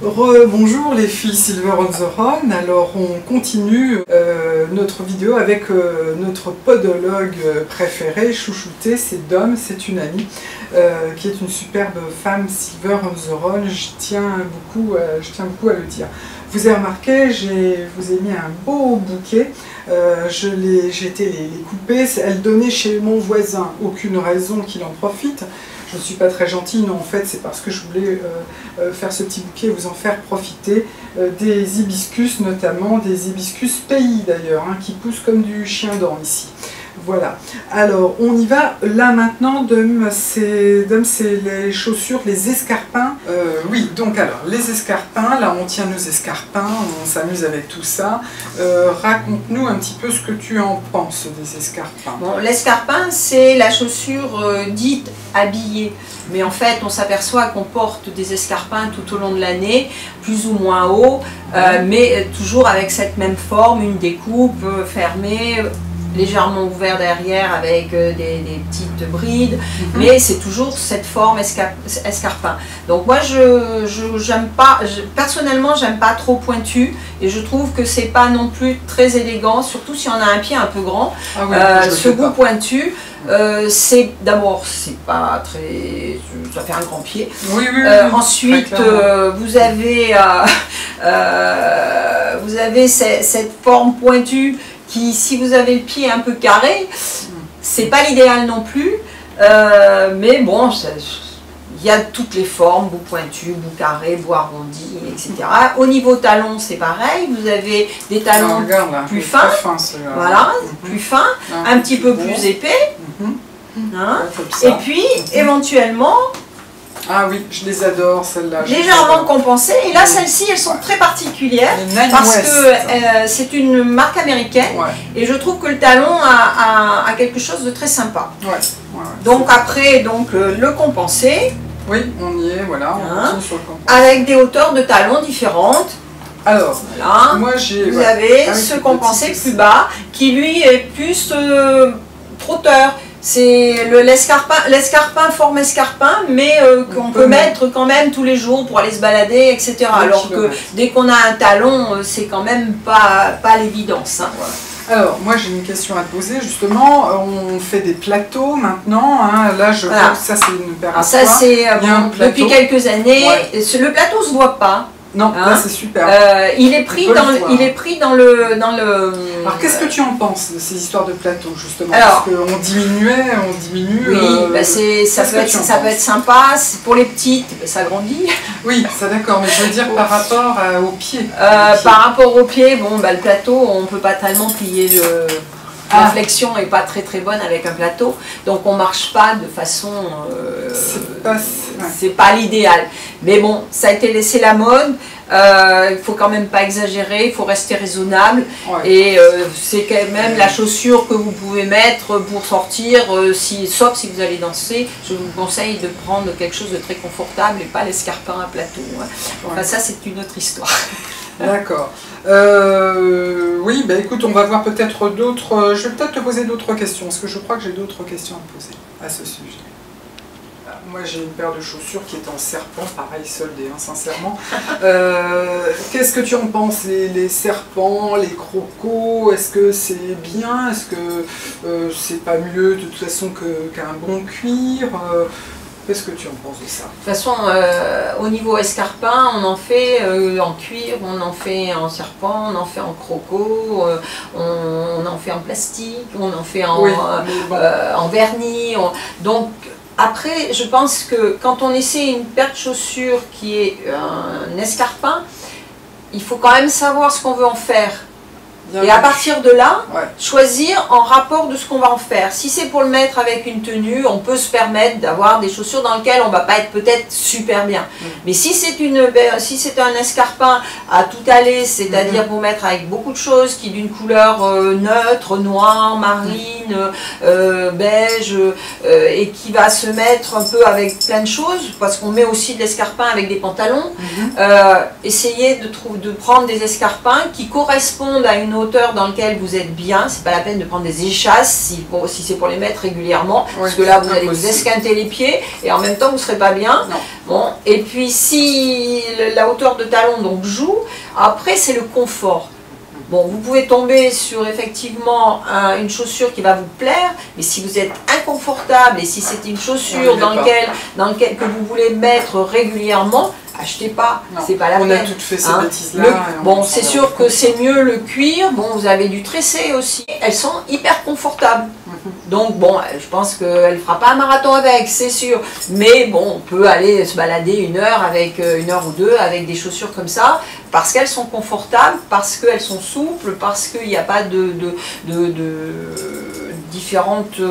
Bonjour les filles Silver on the Run. Alors on continue notre vidéo avec notre podologue préférée, chouchoutée, c'est Dom, c'est une amie qui est une superbe femme Silver on the Run. Je tiens beaucoup à le dire. Vous avez remarqué, je vous ai mis un beau bouquet, j'ai été les couper, elles donnaient chez mon voisin, aucune raison qu'il en profite. Je ne suis pas très gentille, non, en fait, c'est parce que je voulais faire ce petit bouquet et vous en faire profiter. Des hibiscus, notamment des hibiscus pays d'ailleurs, hein, qui poussent comme du chien-dent ici. Voilà. Alors, on y va. Là, maintenant, Dom, c'est les chaussures, les escarpins. Oui, donc alors, les escarpins, là, on tient nos escarpins, on s'amuse avec tout ça. Raconte-nous un petit peu ce que tu en penses des escarpins. Bon, l'escarpin, c'est la chaussure dite habillée. Mais en fait, on s'aperçoit qu'on porte des escarpins tout au long de l'année, plus ou moins haut, mais toujours avec cette même forme, une découpe fermée, légèrement ouvert derrière avec des petites brides, mais c'est toujours cette forme escarpin. Donc moi j'aime pas, personnellement j'aime pas trop pointu, et je trouve que c'est pas non plus très élégant, surtout si on a un pied un peu grand. Ah ouais, ce goût pointu, c'est d'abord c'est pas très, ça fait un grand pied. Oui, ensuite vous avez cette forme pointue qui, si vous avez le pied un peu carré, c'est pas l'idéal non plus, mais bon, il y a toutes les formes, bout pointu, bout carré, bout arrondi, etc. Au niveau talon, c'est pareil, vous avez des talons plus fins, voilà, plus fins, un petit peu plus épais, hein, et puis éventuellement, ah oui, je les adore celles-là. Légèrement compensées. Et là, celles-ci, elles sont très particulières parce que c'est une marque américaine, et je trouve que le talon a quelque chose de très sympa. Donc après, le compensé. Oui, on y est, voilà. On sur le compensé. Avec des hauteurs de talons différentes. Alors, voilà. Moi j'ai. Vous avez ce compensé plus bas qui lui est plus trotteur. C'est l'escarpin forme escarpin, mais qu'on peut mettre quand même tous les jours pour aller se balader, etc. Alors que dès qu'on a un talon, c'est quand même pas l'évidence. Hein. Alors, moi j'ai une question à te poser, justement. On fait des plateaux maintenant. Hein. Là, je vois que ça c'est une paire à ça c'est depuis quelques années. Le plateau se voit pas. Non, là c'est super. Il est pris dans le. Alors qu'est-ce que tu en penses de ces histoires de plateau justement? Parce qu'on diminue. Oui, ça peut être sympa. Pour les petites, ça grandit. Oui, ça d'accord, mais je veux dire par rapport aux pieds. Par rapport aux pieds, bon, le plateau, on ne peut pas tellement plier le. La flexion n'est pas très bonne avec un plateau, donc on ne marche pas de façon... c'est pas l'idéal. Mais bon, ça a été laissé la mode, il ne faut quand même pas exagérer, il faut rester raisonnable. Et c'est quand même la chaussure que vous pouvez mettre pour sortir, sauf si vous allez danser. Je vous conseille de prendre quelque chose de très confortable et pas l'escarpin à plateau. Hein. Enfin, ça c'est une autre histoire. D'accord. Oui, écoute, on va voir peut-être d'autres... je vais peut-être te poser d'autres questions, parce que je crois que j'ai d'autres questions à te poser à ce sujet. Moi, j'ai une paire de chaussures qui est en serpent, pareil, soldée, hein, sincèrement. Qu'est-ce que tu en penses, les serpents, les crocos? Est-ce que c'est bien? Est-ce que c'est pas mieux de toute façon qu'un bon cuir? Qu'est-ce que tu en penses de ça? De toute façon, au niveau escarpin, on en fait en cuir, on en fait en serpent, on en fait en croco, on en fait en plastique, on en fait en vernis. Donc après, je pense que quand on essaie une paire de chaussures qui est un escarpin, il faut quand même savoir ce qu'on veut en faire. Et à partir de là, choisir en rapport de ce qu'on va en faire. Si c'est pour le mettre avec une tenue, on peut se permettre d'avoir des chaussures dans lesquelles on ne va pas être peut-être super bien. Mais si c'est un escarpin à tout aller, c'est-à-dire pour mettre avec beaucoup de choses qui d'une couleur neutre, noire, marine, marine, beige, et qui va se mettre un peu avec plein de choses, parce qu'on met aussi de l'escarpin avec des pantalons. Essayez de prendre des escarpins qui correspondent à une hauteur dans laquelle vous êtes bien. C'est pas la peine de prendre des échasses si c'est pour les mettre régulièrement, parce que là vous allez vous esquinter les pieds et en même temps vous serez pas bien. Bon, et puis si la hauteur de talon donc joue, après c'est le confort. Bon, vous pouvez tomber sur effectivement une chaussure qui va vous plaire, mais si vous êtes inconfortable et si c'est une chaussure dans laquelle que vous voulez mettre régulièrement, achetez pas, c'est pas la peine. On a toutes fait ces bêtises-là. Bon, c'est sûr que c'est mieux le cuir. Bon, vous avez du tressé aussi. Elles sont hyper confortables. Donc bon, je pense qu'elle ne fera pas un marathon avec, c'est sûr. Mais bon, on peut aller se balader une heure ou deux avec des chaussures comme ça, parce qu'elles sont confortables, parce qu'elles sont souples, parce qu'il n'y a pas de différentes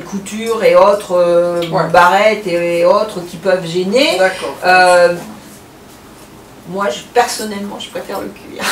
coutures et autres barrettes et autres qui peuvent gêner. Moi, personnellement, je préfère le cuir.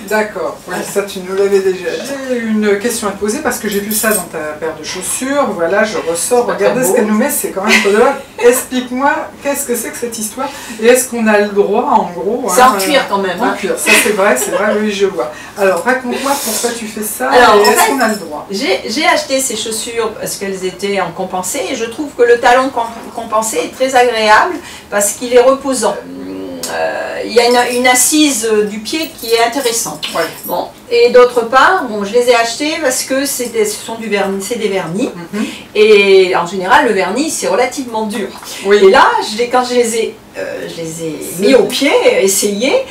D'accord, ça tu nous l'avais déjà. J'ai une question à te poser parce que j'ai vu ça dans ta paire de chaussures. Voilà, je ressors, regardez ce qu'elle nous met, c'est quand même podologue. Explique-moi, qu'est-ce que c'est que cette histoire? Et est-ce qu'on a le droit, en gros... C'est en cuir quand même. En cuir, ça c'est vrai, oui, je vois. Alors, raconte-moi pourquoi tu fais ça. Alors, et est-ce qu'on a le droit? J'ai acheté ces chaussures parce qu'elles étaient en compensé et je trouve que le talon compensé est très agréable parce qu'il est reposant. Il y a une assise du pied qui est intéressante. Bon, et d'autre part, bon, je les ai achetés parce que c'est des vernis. Et en général, le vernis, c'est relativement dur. Et là, quand je les ai mis au pied, essayés,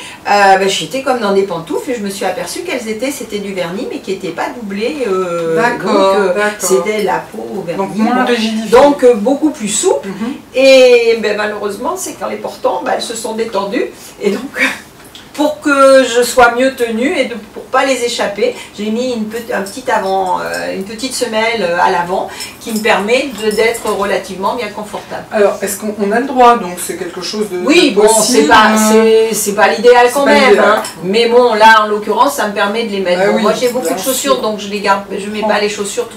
j'étais comme dans des pantoufles et je me suis aperçue c'était du vernis mais qui n'était pas doublé. C'était la peau au vernis. Donc moins rigidifié. Donc beaucoup plus souple. Et malheureusement, c'est qu'en les portant, elles se sont détendues. Et donc, pour que je sois mieux tenue et pour pas les échapper, j'ai mis une petite semelle à l'avant qui me permet d'être relativement bien confortable. Alors, est-ce qu'on a le droit? Donc c'est quelque chose de possible. C'est pas l'idéal quand même. Mais bon, là en l'occurrence, ça me permet de les mettre. Moi j'ai beaucoup de chaussures, donc je les garde. Je mets pas les chaussures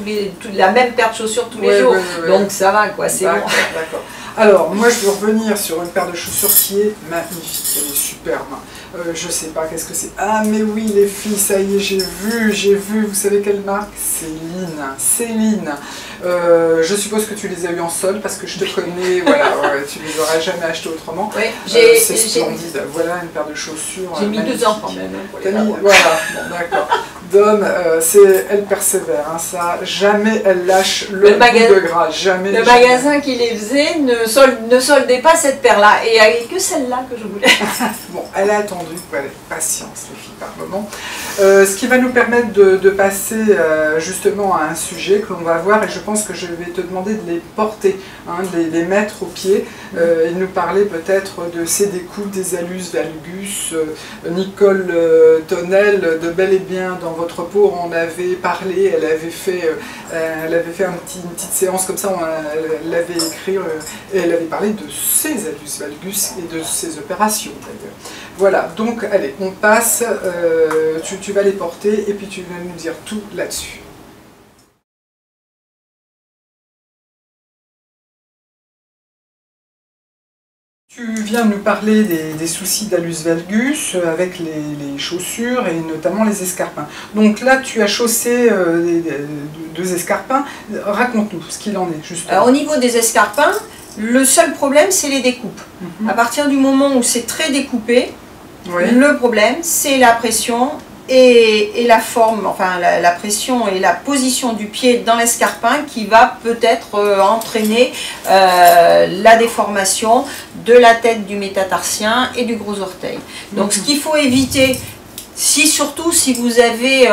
la même paire de chaussures tous les jours. Donc ça va quoi, c'est bon. D'accord. Alors, moi je veux revenir sur une paire de chaussures qui est magnifique, elle est superbe. Je sais pas qu'est-ce que c'est. Ah mais oui les filles, ça y est, j'ai vu, vous savez quelle marque? Céline. Je suppose que tu les as eu en solde parce que je te connais, voilà, tu les aurais jamais achetés autrement. C'est splendide, voilà une paire de chaussures. J'ai mis 2 ans quand même. Voilà, bon d'accord. Dom, elle persévère, ça, jamais elle lâche le bout de gras, jamais. Le magasin qui les faisait ne soldait pas cette paire-là, et il n'y avait que celle-là que je voulais. Bon, elle a attendu, patience les filles par moment. Ce qui va nous permettre de passer justement à un sujet que l'on va voir, et je pense que je vais te demander de les porter, de les mettre au pied, et nous parler peut-être de ces découpes des alus valgus. Nicole Tonnel, de Bel et Bien dans votre peau, on avait parlé, elle avait fait une petite séance comme ça, elle l'avait écrit, et elle avait parlé de ces alus valgus et de ces opérations d'ailleurs. Voilà, donc allez, on passe, tu vas les porter et puis tu vas nous dire tout là-dessus. Tu viens de nous parler des soucis d'alus valgus avec les chaussures et notamment les escarpins. Donc là, tu as chaussé 2 escarpins. Raconte-nous ce qu'il en est, justement. Alors, au niveau des escarpins, le seul problème, c'est les découpes. À partir du moment où c'est très découpé, le problème, c'est la pression et la forme, enfin la pression et la position du pied dans l'escarpin qui va peut-être entraîner la déformation de la tête du métatarsien et du gros orteil. Donc ce qu'il faut éviter, surtout si vous avez,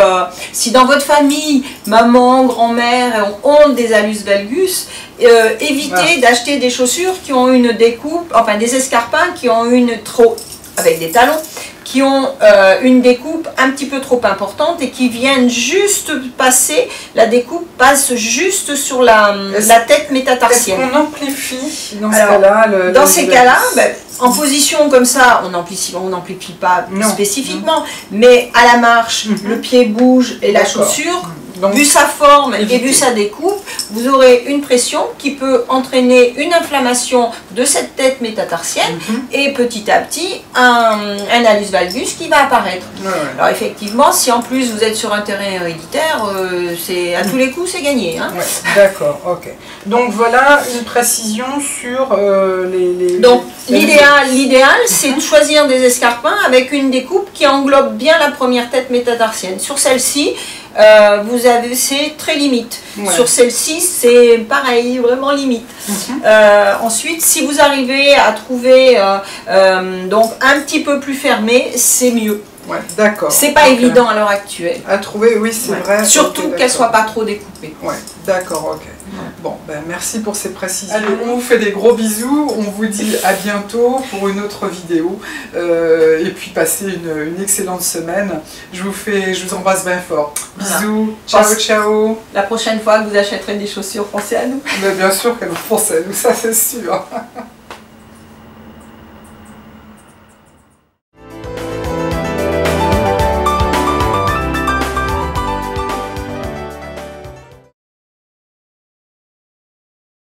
si dans votre famille, maman, grand-mère ont des alus valgus, évitez d'acheter des chaussures qui ont une découpe, enfin des escarpins qui ont avec des talons, qui ont une découpe un petit peu trop importante et qui viennent juste passer, la découpe passe juste sur la tête métatarsienne. Est-ce qu'on amplifie dans ce cas-là? Dans ces cas-là, en position comme ça, on n'amplifie pas spécifiquement, mais à la marche, le pied bouge et la chaussure Donc, vu sa forme et vu sa découpe, vous aurez une pression qui peut entraîner une inflammation de cette tête métatarsienne et petit à petit un hallux valgus qui va apparaître. Alors effectivement, si en plus vous êtes sur un terrain héréditaire, c'est à tous les coups c'est gagné. Hein. D'accord, ok. Donc voilà une précision sur Donc l'idéal c'est de choisir des escarpins avec une découpe qui englobe bien la première tête métatarsienne. Sur celle-ci, vous avez, c'est très limite. Sur celle-ci, c'est pareil, vraiment limite. Ensuite, si vous arrivez à trouver donc un petit peu plus fermé, c'est mieux. Ouais, d'accord. C'est pas évident à l'heure actuelle. À trouver, oui, c'est vrai. Surtout qu'elle soit pas trop découpée. Ouais, d'accord, ok. Bon, ben merci pour ces précisions. Allez, on vous fait des gros bisous. On vous dit à bientôt pour une autre vidéo. Et puis passez une excellente semaine. Je vous embrasse bien fort. Bisous. Ciao, ciao. La prochaine fois que vous achèterez des chaussures, pensez à nous. Mais bien sûr qu'elles vont penser à nous, ça c'est sûr.